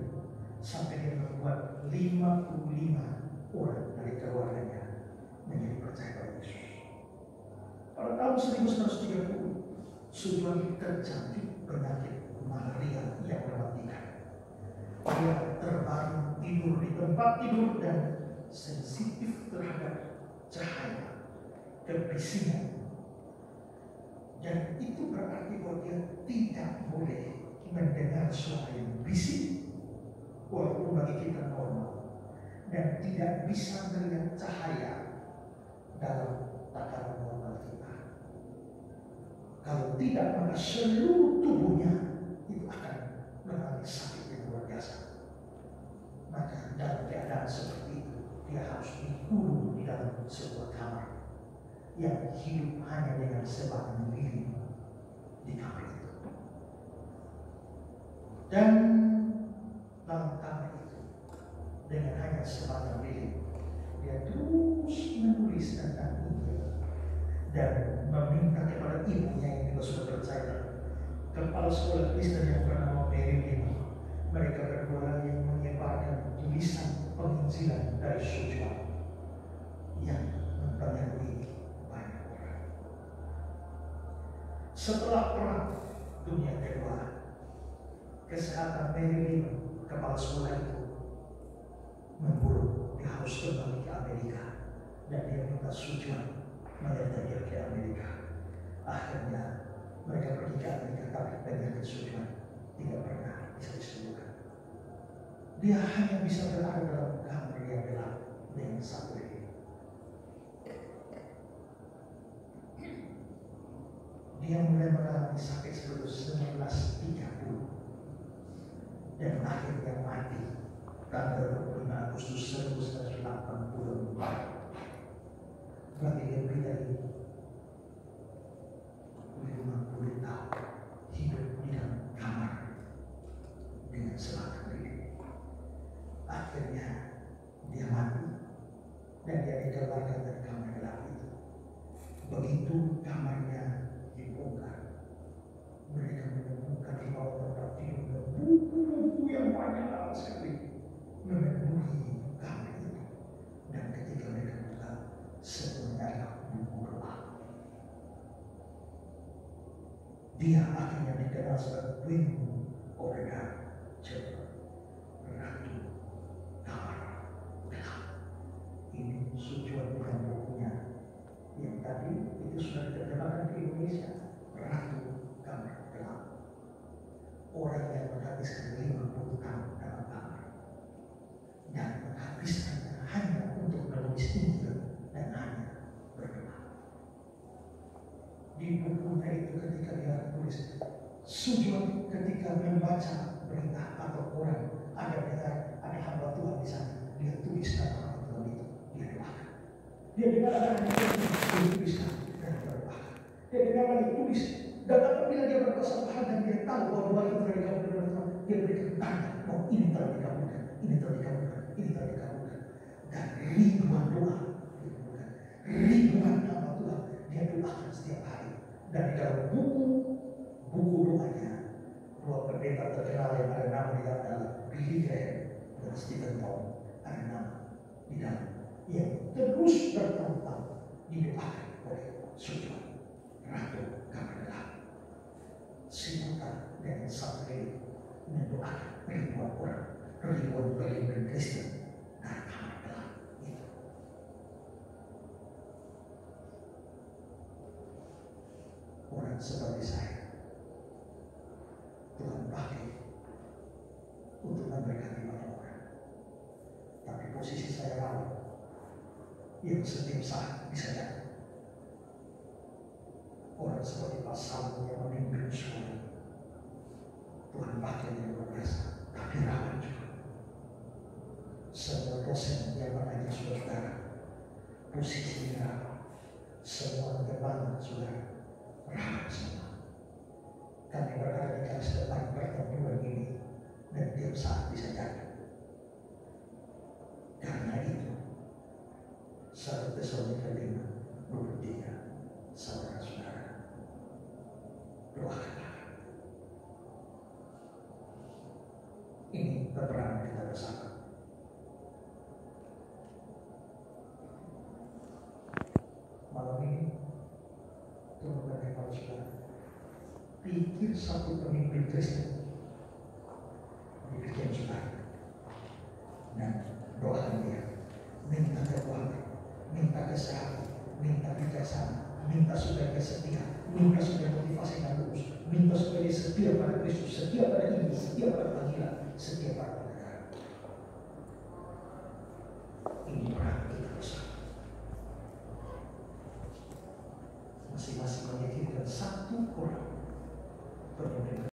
sampai dia membuat 55 orang dari keluarganya menjadi percaya pada Yesus. Pada tahun 1930, Sujuan terjangkit penyakit malaria yang mematikan. Dia terbaring tidur di tempat tidur dan sensitif terhadap cahaya kebisingan. Dan itu berarti bahwa dia tidak boleh mendengar suara yang bising, walaupun bagi kita normal, dan tidak bisa melihat cahaya dalam takaran normal kita. Kalau tidak, maka seluruh tubuhnya itu akan mengalami sakit Dan dalam kamar itu, dengan hanya sebatang lilin, dia terus menulis tentang Injil dan meminta kepada ibunya yang juga sudah percaya, kepala sekolah Kristen yang bernama Mary Lim. Mereka berdua yang menyebarkan tulisan penginjilan dari Sichuan yang mempengaruhi banyak orang. Setelah perang dunia kedua, kesehatan Mary Lim, kepala sekolah itu, memburuk. Dia harus kembali ke Amerika dan dia minta Sichuan menyertai dia ke Amerika. Akhirnya mereka pergi ke Amerika, tapi penyakit Sichuan tidak pernah bisa disembuhkan. Dia hanya bisa berada dalam kamar yang gelap dengan satu lilin. Dia mulai mengalami sakit sebelum 1930 dan akhirnya mati tanggal 25 Agustus 1984. Berarti dia lebih dari 50 tahun hidup di dalam kamar dengan sebatang lilin. Akhirnya dia mati dan dia dikeluarkan dari kamar gelap itu. Begitu kamarnya dibongkar, mereka menemukan di bawah tempat tidurnya buku-buku yang banyak sekali memenuhi kamar itu. Dan ketika mereka buka, sebenarnya buku doa. Dia akhirnya dikenal sebagai Queen of the Dark Chamber, Ratu Kamar Gelap. Ini Sichuan bukan bukunya yang tadi itu sudah diterjemahkan ke Indonesia, Ratu Kamar Gelap. Orang yang menghabiskan 50 tahun dalam kamar dan menghabiskannya hanya untuk menulis Injil dan hanya berdoa. Di bukunya itu ketika dia tulis, Sichuan ketika membaca berita atau orang ada hamba Tuhan di sana, dia tulis nama hamba Tuhan itu, dia doakan. Dia dengar ada yang dituliskan dan dia doakan. Dia dengar lagi tulis, dan apabila dia berdoa Tuhan dan dia tahu bahwa doa itu telah dikabulkan, dia berikan tanda bahwa ini telah dikabulkan, ini telah dikabulkan, ini telah dikabulkan. Dan ribuan doa dikabulkan, ribuan nama Tuhan dia doakan setiap hari. Dan di dalam buku doanya, dua pendeta terkenal yang ada nama di dalam adalah Billy Graham dan Stephen Tom, ada nama di dalam yang terus bertahun-tahun didoakan oleh Sichuan, Ratu Kamar Gelap. Simultan dengan satu lilin mendoakan ribuan orang, ribuan pemimpin Kristen dari Kamar Gelap itu. Orang seperti saya Tuhan pakai untuk memberkati banyak orang. Tapi posisi saya lalu yang setiap saat bisa jatuh. Orang seperti Pak Samuel yang memimpin sekolah, Tuhan pakai yang luar biasa, tapi rawan juga. Semua dosen yang mengajar saudara, posisinya rawan. Semua teman saudara, rawan semua. Kami berada di garis depan pertemuan ini dan tiap saat bisa jatuh. Karena itu, 1 Tesalonika 5:23, saudara-saudara, doakanlah. Ini peperangan kita bersama. Malam ini, Tuhan berkata saudara, pikir satu pemimpin Kristen di pikiran saudara dan doakan dia, minta kekuatan, minta kesehatan, minta bijaksana, minta supaya dia setia, minta supaya motivasi dan lurus, minta supaya dia setia pada Kristus, setia pada Injil, setia pada panggilan, setia pada